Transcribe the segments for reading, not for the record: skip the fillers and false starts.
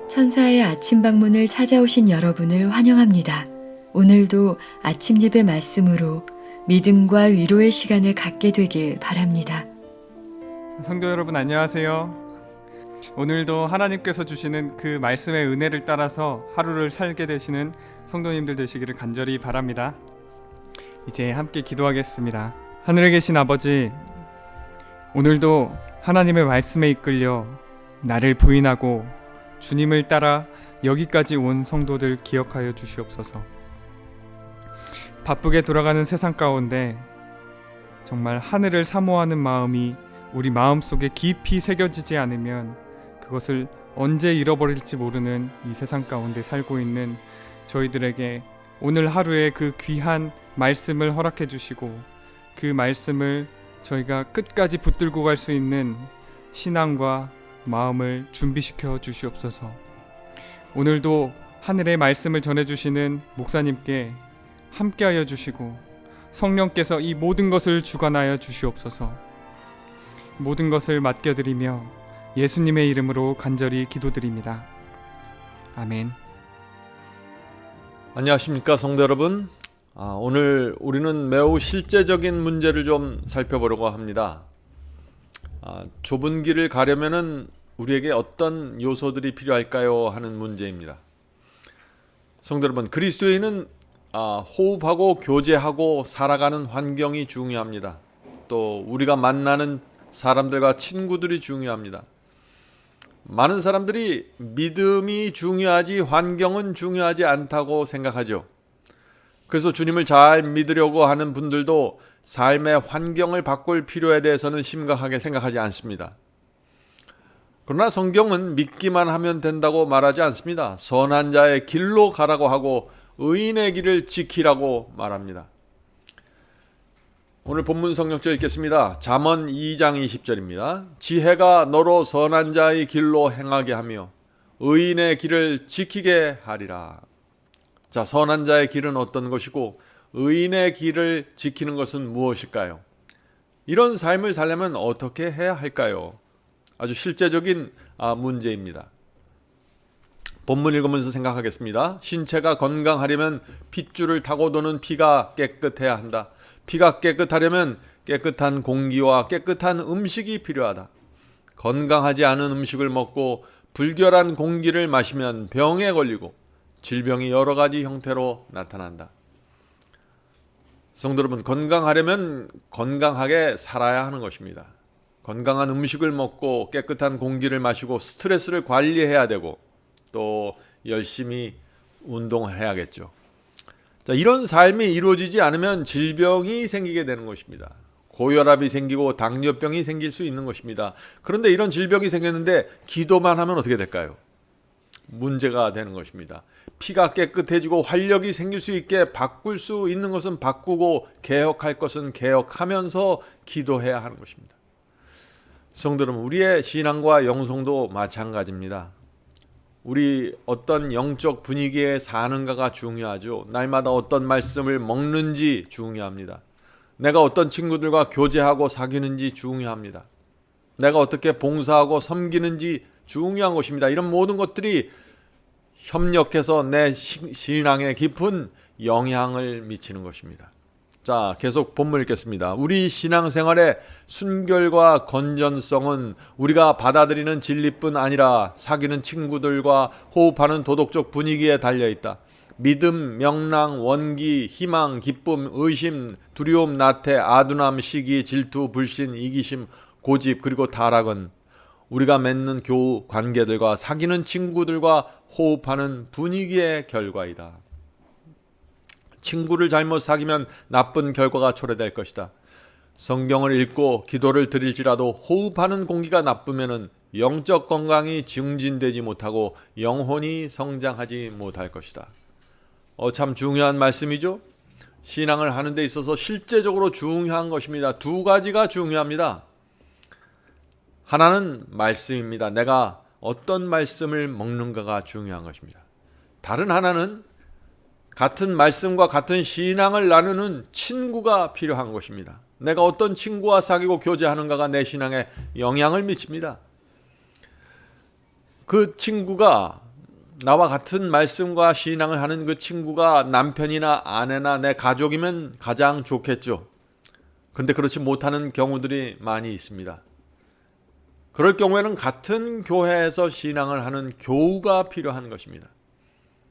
천사의 아침 방문을 찾아오신 여러분을 환영합니다. 오늘도 아침 예배 말씀으로 믿음과 위로의 시간을 갖게 되길 바랍니다. 성도 여러분 안녕하세요. 오늘도 하나님께서 주시는 그 말씀의 은혜를 따라서 하루를 살게 되시는 성도님들 되시기를 간절히 바랍니다. 이제 함께 기도하겠습니다. 하늘에 계신 아버지, 오늘도 하나님의 말씀에 이끌려 나를 부인하고 주님을 따라 여기까지 온 성도들 기억하여 주시옵소서. 바쁘게 돌아가는 세상 가운데 정말 하늘을 사모하는 마음이 우리 마음속에 깊이 새겨지지 않으면 그것을 언제 잃어버릴지 모르는 이 세상 가운데 살고 있는 저희들에게 오늘 하루에 그 귀한 말씀을 허락해 주시고 그 말씀을 저희가 끝까지 붙들고 갈 수 있는 신앙과 마음을 준비시켜 주시옵소서. 오늘도 하늘의 말씀을 전해주시는 목사님께 함께하여 주시고 성령께서 이 모든 것을 주관하여 주시옵소서. 모든 것을 맡겨드리며 예수님의 이름으로 간절히 기도드립니다. 아멘. 안녕하십니까 성도 여러분. 오늘 우리는 매우 실제적인 문제를 좀 살펴보려고 합니다. 좁은 길을 가려면은 우리에게 어떤 요소들이 필요할까요 하는 문제입니다. 성도 여러분, 그리스도인은 호흡하고 교제하고 살아가는 환경이 중요합니다. 또 우리가 만나는 사람들과 친구들이 중요합니다. 많은 사람들이 믿음이 중요하지 환경은 중요하지 않다고 생각하죠. 그래서 주님을 잘 믿으려고 하는 분들도 삶의 환경을 바꿀 필요에 대해서는 심각하게 생각하지 않습니다. 그러나 성경은 믿기만 하면 된다고 말하지 않습니다. 선한 자의 길로 가라고 하고 의인의 길을 지키라고 말합니다. 오늘 본문 성경절 읽겠습니다. 잠언 2장 20절입니다. 지혜가 너로 선한 자의 길로 행하게 하며 의인의 길을 지키게 하리라. 자, 선한 자의 길은 어떤 것이고 의인의 길을 지키는 것은 무엇일까요? 이런 삶을 살려면 어떻게 해야 할까요? 아주 실제적인 문제입니다. 본문 읽으면서 생각하겠습니다. 신체가 건강하려면 핏줄을 타고 도는 피가 깨끗해야 한다. 피가 깨끗하려면 깨끗한 공기와 깨끗한 음식이 필요하다. 건강하지 않은 음식을 먹고 불결한 공기를 마시면 병에 걸리고 질병이 여러 가지 형태로 나타난다. 성도 여러분, 건강하려면 건강하게 살아야 하는 것입니다. 건강한 음식을 먹고 깨끗한 공기를 마시고 스트레스를 관리해야 되고 또 열심히 운동을 해야겠죠. 자, 이런 삶이 이루어지지 않으면 질병이 생기게 되는 것입니다. 고혈압이 생기고 당뇨병이 생길 수 있는 것입니다. 그런데 이런 질병이 생겼는데 기도만 하면 어떻게 될까요? 문제가 되는 것입니다. 피가 깨끗해지고 활력이 생길 수 있게 바꿀 수 있는 것은 바꾸고 개혁할 것은 개혁하면서 기도해야 하는 것입니다. 성도 여러분, 우리의 신앙과 영성도 마찬가지입니다. 우리 어떤 영적 분위기에 사는가가 중요하죠. 날마다 어떤 말씀을 먹는지 중요합니다. 내가 어떤 친구들과 교제하고 사귀는지 중요합니다. 내가 어떻게 봉사하고 섬기는지 중요한 것입니다. 이런 모든 것들이 협력해서 내 신앙에 깊은 영향을 미치는 것입니다. 자, 계속 본문 읽겠습니다. 우리 신앙생활의 순결과 건전성은 우리가 받아들이는 진리뿐 아니라 사귀는 친구들과 호흡하는 도덕적 분위기에 달려있다. 믿음, 명랑, 원기, 희망, 기쁨, 의심, 두려움, 나태, 아둔함, 시기, 질투, 불신, 이기심, 고집, 그리고 타락은 우리가 맺는 교우 관계들과 사귀는 친구들과 호흡하는 분위기의 결과이다. 친구를 잘못 사귀면 나쁜 결과가 초래될 것이다. 성경을 읽고 기도를 드릴지라도 호흡하는 공기가 나쁘면 영적 건강이 증진되지 못하고 영혼이 성장하지 못할 것이다. 참 중요한 말씀이죠. 신앙을 하는 데 있어서 실제적으로 중요한 것입니다. 두 가지가 중요합니다. 하나는 말씀입니다. 내가 어떤 말씀을 먹는가가 중요한 것입니다. 다른 하나는 같은 말씀과 같은 신앙을 나누는 친구가 필요한 것입니다. 내가 어떤 친구와 사귀고 교제하는가가 내 신앙에 영향을 미칩니다. 그 친구가 나와 같은 말씀과 신앙을 하는 그 친구가 남편이나 아내나 내 가족이면 가장 좋겠죠. 근데 그렇지 못하는 경우들이 많이 있습니다. 그럴 경우에는 같은 교회에서 신앙을 하는 교우가 필요한 것입니다.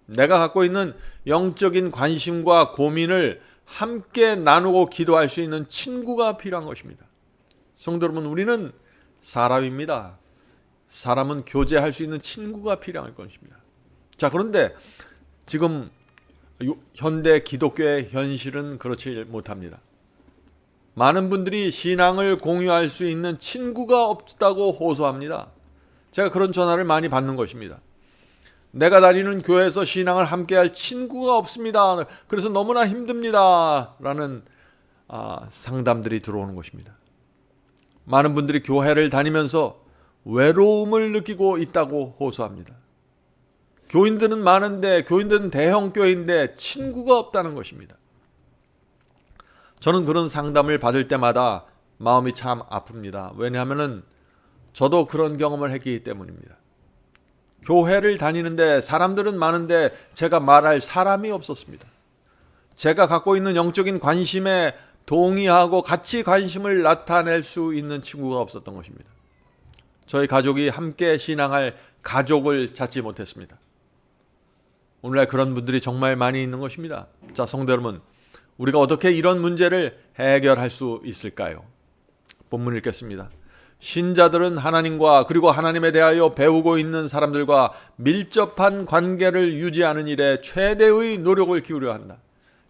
내가 갖고 있는 영적인 관심과 고민을 함께 나누고 기도할 수 있는 친구가 필요한 것입니다. 성도 여러분, 우리는 사람입니다. 사람은 교제할 수 있는 친구가 필요할 것입니다. 자, 그런데 지금 현대 기독교의 현실은 그렇지 못합니다. 많은 분들이 신앙을 공유할 수 있는 친구가 없다고 호소합니다. 제가 그런 전화를 많이 받는 것입니다. 내가 다니는 교회에서 신앙을 함께할 친구가 없습니다. 그래서 너무나 힘듭니다. 라는 상담들이 들어오는 것입니다. 많은 분들이 교회를 다니면서 외로움을 느끼고 있다고 호소합니다. 교인들은 많은데, 교인들은 대형 교회인데 친구가 없다는 것입니다. 저는 그런 상담을 받을 때마다 마음이 참 아픕니다. 왜냐하면 저도 그런 경험을 했기 때문입니다. 교회를 다니는데 사람들은 많은데 제가 말할 사람이 없었습니다. 제가 갖고 있는 영적인 관심에 동의하고 같이 관심을 나타낼 수 있는 친구가 없었던 것입니다. 저희 가족이 함께 신앙할 가족을 찾지 못했습니다. 오늘날 그런 분들이 정말 많이 있는 것입니다. 자, 성도 여러분, 우리가 어떻게 이런 문제를 해결할 수 있을까요? 본문 읽겠습니다. 신자들은 하나님과 그리고 하나님에 대하여 배우고 있는 사람들과 밀접한 관계를 유지하는 일에 최대의 노력을 기울여야 한다.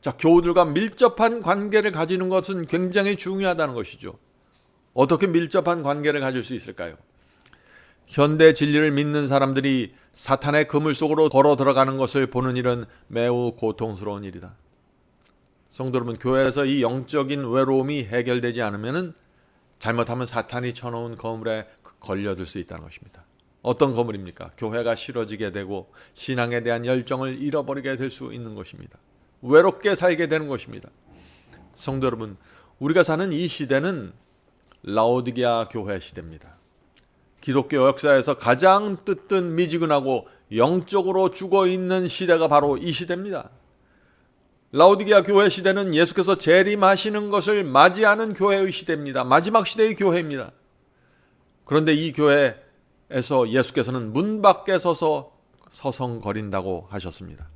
자, 교우들과 밀접한 관계를 가지는 것은 굉장히 중요하다는 것이죠. 어떻게 밀접한 관계를 가질 수 있을까요? 현대 진리를 믿는 사람들이 사탄의 그물 속으로 걸어 들어가는 것을 보는 일은 매우 고통스러운 일이다. 성도 여러분, 교회에서 이 영적인 외로움이 해결되지 않으면 잘못하면 사탄이 쳐놓은 거물에 걸려들 수 있다는 것입니다. 어떤 거물입니까? 교회가 싫어지게 되고 신앙에 대한 열정을 잃어버리게 될 수 있는 것입니다. 외롭게 살게 되는 것입니다. 성도 여러분, 우리가 사는 이 시대는 라오디게아 교회 시대입니다. 기독교 역사에서 가장 뜨뜻 미지근하고 영적으로 죽어있는 시대가 바로 이 시대입니다. 라오디게아 교회 시대는 예수께서 재림하시는 것을 맞이하는 교회의 시대입니다. 마지막 시대의 교회입니다. 그런데 이 교회에서 예수께서는 문 밖에 서서 서성거린다고 하셨습니다.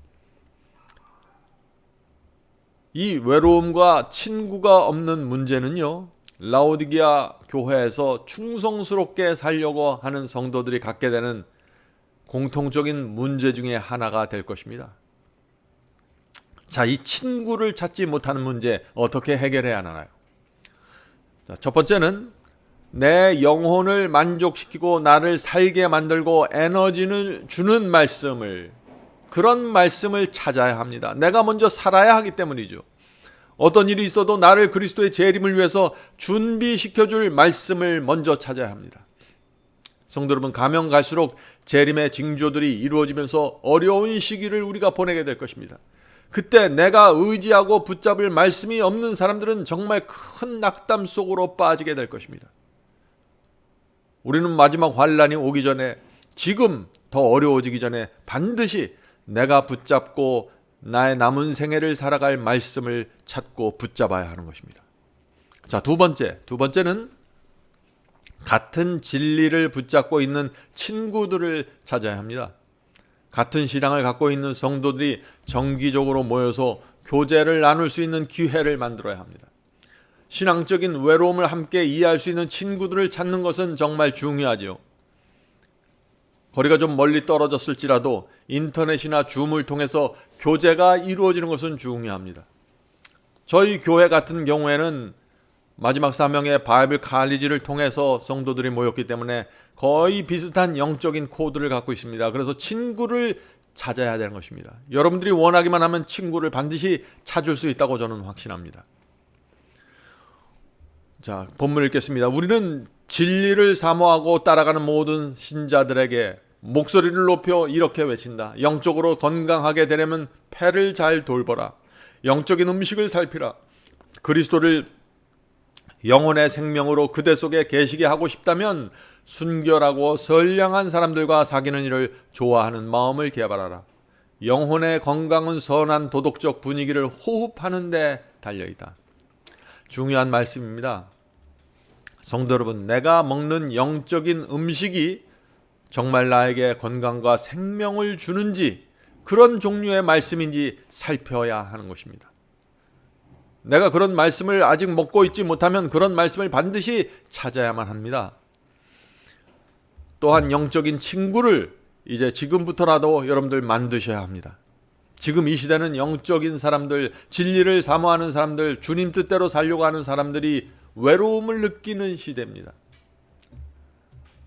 이 외로움과 친구가 없는 문제는요, 라오디게아 교회에서 충성스럽게 살려고 하는 성도들이 갖게 되는 공통적인 문제 중에 하나가 될 것입니다. 자, 이 친구를 찾지 못하는 문제 어떻게 해결해야 하나요? 자, 첫 번째는 내 영혼을 만족시키고 나를 살게 만들고 에너지를 주는 말씀을, 그런 말씀을 찾아야 합니다. 내가 먼저 살아야 하기 때문이죠. 어떤 일이 있어도 나를 그리스도의 재림을 위해서 준비시켜줄 말씀을 먼저 찾아야 합니다. 성도 여러분, 가면 갈수록 재림의 징조들이 이루어지면서 어려운 시기를 우리가 보내게 될 것입니다. 그때 내가 의지하고 붙잡을 말씀이 없는 사람들은 정말 큰 낙담 속으로 빠지게 될 것입니다. 우리는 마지막 환란이 오기 전에, 지금 더 어려워지기 전에 반드시 내가 붙잡고 나의 남은 생애를 살아갈 말씀을 찾고 붙잡아야 하는 것입니다. 자, 두 번째는 같은 진리를 붙잡고 있는 친구들을 찾아야 합니다. 같은 신앙을 갖고 있는 성도들이 정기적으로 모여서 교제를 나눌 수 있는 기회를 만들어야 합니다. 신앙적인 외로움을 함께 이해할 수 있는 친구들을 찾는 것은 정말 중요하죠. 거리가 좀 멀리 떨어졌을지라도 인터넷이나 줌을 통해서 교제가 이루어지는 것은 중요합니다. 저희 교회 같은 경우에는 마지막 사명의 바이블 칼리지를 통해서 성도들이 모였기 때문에 거의 비슷한 영적인 코드를 갖고 있습니다. 그래서 친구를 찾아야 되는 것입니다. 여러분들이 원하기만 하면 친구를 반드시 찾을 수 있다고 저는 확신합니다. 자, 본문을 읽겠습니다. 우리는 진리를 사모하고 따라가는 모든 신자들에게 목소리를 높여 이렇게 외친다. 영적으로 건강하게 되려면 폐를 잘 돌보라. 영적인 음식을 살피라. 그리스도를 영혼의 생명으로 그대 속에 계시게 하고 싶다면 순결하고 선량한 사람들과 사귀는 일을 좋아하는 마음을 개발하라. 영혼의 건강은 선한 도덕적 분위기를 호흡하는 데 달려있다. 중요한 말씀입니다. 성도 여러분, 내가 먹는 영적인 음식이 정말 나에게 건강과 생명을 주는지, 그런 종류의 말씀인지 살펴야 하는 것입니다. 내가 그런 말씀을 아직 먹고 있지 못하면 그런 말씀을 반드시 찾아야만 합니다. 또한 영적인 친구를 이제 지금부터라도 여러분들 만드셔야 합니다. 지금 이 시대는 영적인 사람들, 진리를 사모하는 사람들, 주님 뜻대로 살려고 하는 사람들이 외로움을 느끼는 시대입니다.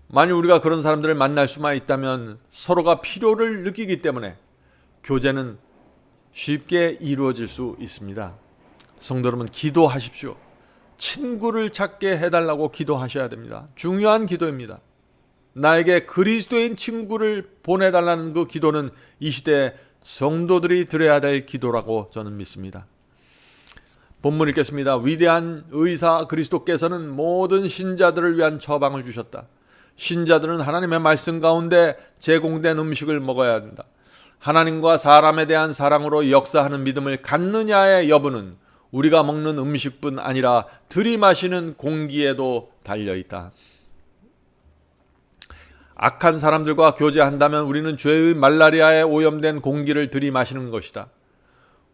만약 우리가 그런 사람들을 만날 수만 있다면 서로가 필요를 느끼기 때문에 교제는 쉽게 이루어질 수 있습니다. 성도 여러분, 기도하십시오. 친구를 찾게 해달라고 기도하셔야 됩니다. 중요한 기도입니다. 나에게 그리스도인 친구를 보내달라는 그 기도는 이 시대 성도들이 드려야 될 기도라고 저는 믿습니다. 본문 읽겠습니다. 위대한 의사 그리스도께서는 모든 신자들을 위한 처방을 주셨다. 신자들은 하나님의 말씀 가운데 제공된 음식을 먹어야 한다. 하나님과 사람에 대한 사랑으로 역사하는 믿음을 갖느냐의 여부는 우리가 먹는 음식뿐 아니라 들이마시는 공기에도 달려있다. 악한 사람들과 교제한다면 우리는 죄의 말라리아에 오염된 공기를 들이마시는 것이다.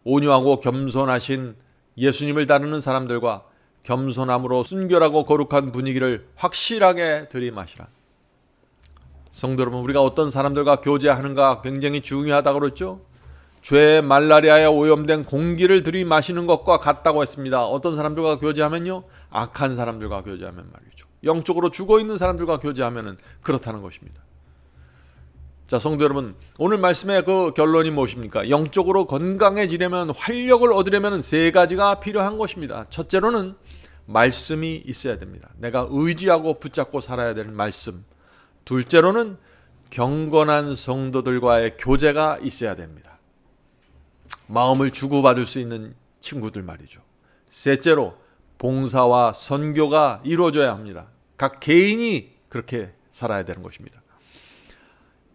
온유하고 겸손하신 예수님을 따르는 사람들과 겸손함으로 순결하고 거룩한 분위기를 확실하게 들이마시라. 성도 여러분, 우리가 어떤 사람들과 교제하는가 굉장히 중요하다고 그랬죠? 죄의 말라리아에 오염된 공기를 들이마시는 것과 같다고 했습니다. 어떤 사람들과 교제하면요? 악한 사람들과 교제하면 말이죠. 영적으로 죽어있는 사람들과 교제하면 그렇다는 것입니다. 자, 성도 여러분, 오늘 말씀의 그 결론이 무엇입니까? 영적으로 건강해지려면, 활력을 얻으려면 세 가지가 필요한 것입니다. 첫째로는 말씀이 있어야 됩니다. 내가 의지하고 붙잡고 살아야 되는 말씀. 둘째로는 경건한 성도들과의 교제가 있어야 됩니다. 마음을 주고받을 수 있는 친구들 말이죠. 셋째로 봉사와 선교가 이루어져야 합니다. 각 개인이 그렇게 살아야 되는 것입니다.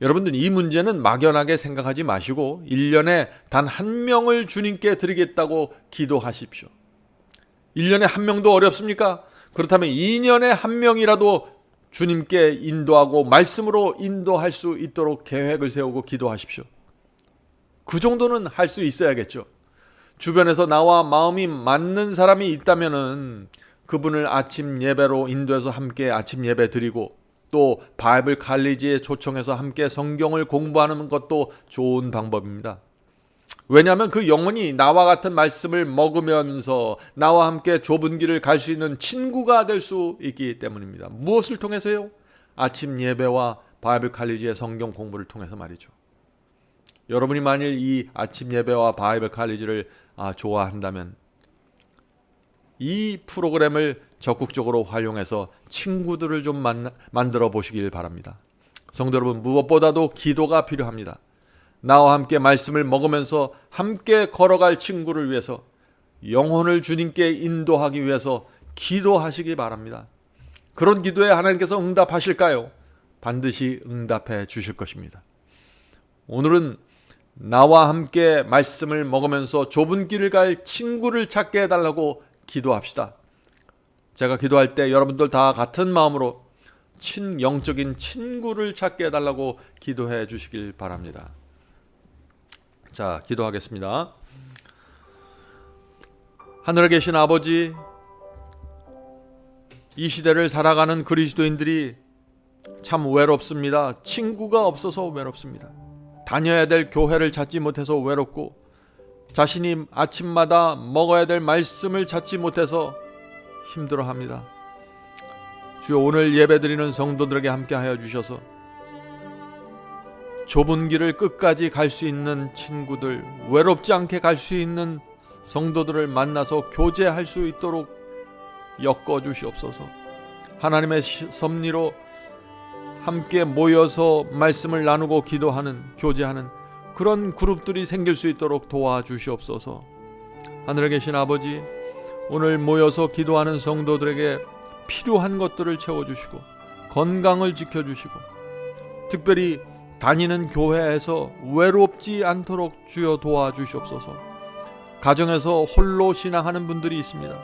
여러분들, 이 문제는 막연하게 생각하지 마시고 1년에 단 한 명을 주님께 드리겠다고 기도하십시오. 1년에 한 명도 어렵습니까? 그렇다면 2년에 한 명이라도 주님께 인도하고 말씀으로 인도할 수 있도록 계획을 세우고 기도하십시오. 그 정도는 할 수 있어야겠죠. 주변에서 나와 마음이 맞는 사람이 있다면은 그분을 아침 예배로 인도해서 함께 아침 예배 드리고, 또 바이블 칼리지에 초청해서 함께 성경을 공부하는 것도 좋은 방법입니다. 왜냐하면 그 영혼이 나와 같은 말씀을 먹으면서 나와 함께 좁은 길을 갈 수 있는 친구가 될 수 있기 때문입니다. 무엇을 통해서요? 아침 예배와 바이블 칼리지의 성경 공부를 통해서 말이죠. 여러분이 만일 이 아침 예배와 바이블 칼리지를 좋아한다면 이 프로그램을 적극적으로 활용해서 친구들을 좀 만들어 보시길 바랍니다. 성도 여러분, 무엇보다도 기도가 필요합니다. 나와 함께 말씀을 먹으면서 함께 걸어갈 친구를 위해서, 영혼을 주님께 인도하기 위해서 기도하시기 바랍니다. 그런 기도에 하나님께서 응답하실까요? 반드시 응답해 주실 것입니다. 오늘은 나와 함께 말씀을 먹으면서 좁은 길을 갈 친구를 찾게 해달라고 기도합시다. 제가 기도할 때 여러분들 다 같은 마음으로 영적인 친구를 찾게 해달라고 기도해 주시길 바랍니다. 자, 기도하겠습니다. 하늘에 계신 아버지, 이 시대를 살아가는 그리스도인들이 참 외롭습니다. 친구가 없어서 외롭습니다. 다녀야 될 교회를 찾지 못해서 외롭고, 자신이 아침마다 먹어야 될 말씀을 찾지 못해서 힘들어합니다. 주여, 오늘 예배드리는 성도들에게 함께하여 주셔서 좁은 길을 끝까지 갈 수 있는 친구들, 외롭지 않게 갈 수 있는 성도들을 만나서 교제할 수 있도록 엮어주시옵소서. 하나님의 섭리로 함께 모여서 말씀을 나누고 기도하는, 교제하는 그런 그룹들이 생길 수 있도록 도와주시옵소서. 하늘에 계신 아버지, 오늘 모여서 기도하는 성도들에게 필요한 것들을 채워주시고 건강을 지켜주시고 특별히 다니는 교회에서 외롭지 않도록 주여 도와주시옵소서. 가정에서 홀로 신앙하는 분들이 있습니다.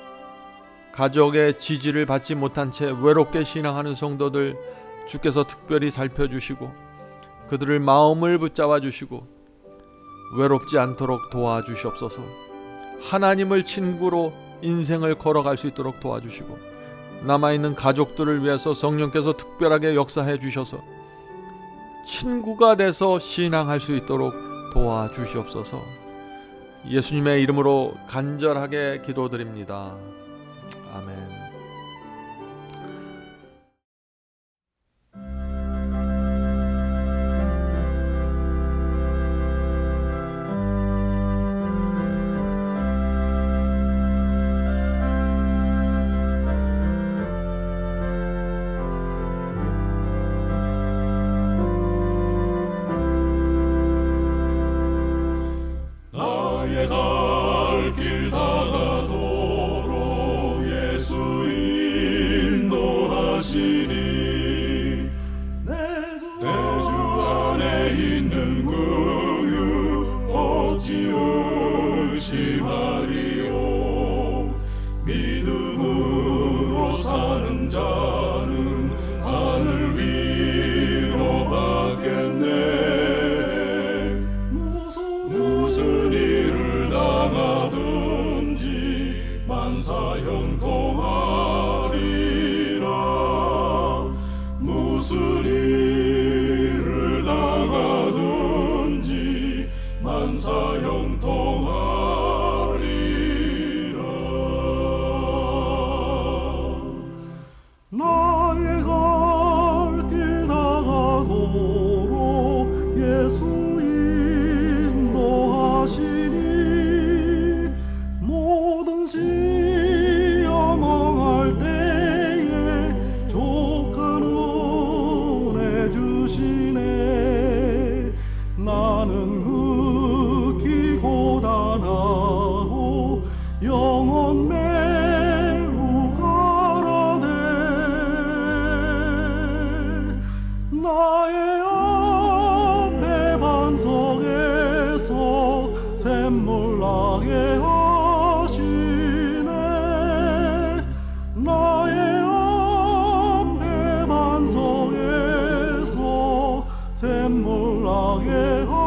가족의 지지를 받지 못한 채 외롭게 신앙하는 성도들 주께서 특별히 살펴주시고 그들을 마음을 붙잡아 주시고 외롭지 않도록 도와주시옵소서. 하나님을 친구로 인생을 걸어갈 수 있도록 도와주시고 남아있는 가족들을 위해서 성령께서 특별하게 역사해 주셔서 친구가 돼서 신앙할 수 있도록 도와주시옵소서. 예수님의 이름으로 간절하게 기도드립니다. 아멘. 갈 길 다가도록 예수 인도하시니 내 주 안에 있는 긍휼 어찌 의심하리요. 믿음으로 사는 자는 하늘 위로 받겠네. 무슨 일을 당하든지 만사형통하리라. 무슨 일을 당하든지 만사형통하리라. 나의 갈 길 다가도록 예수 인도하시니 모든 시험 망할 때에 족한 은혜 주시네. 나는 극히 고단하고 영혼 매우 가라되 나의 앞에 반석에서 샘물 나게 하시네. 나의 앞에 반석에서 샘물 나게 하시네.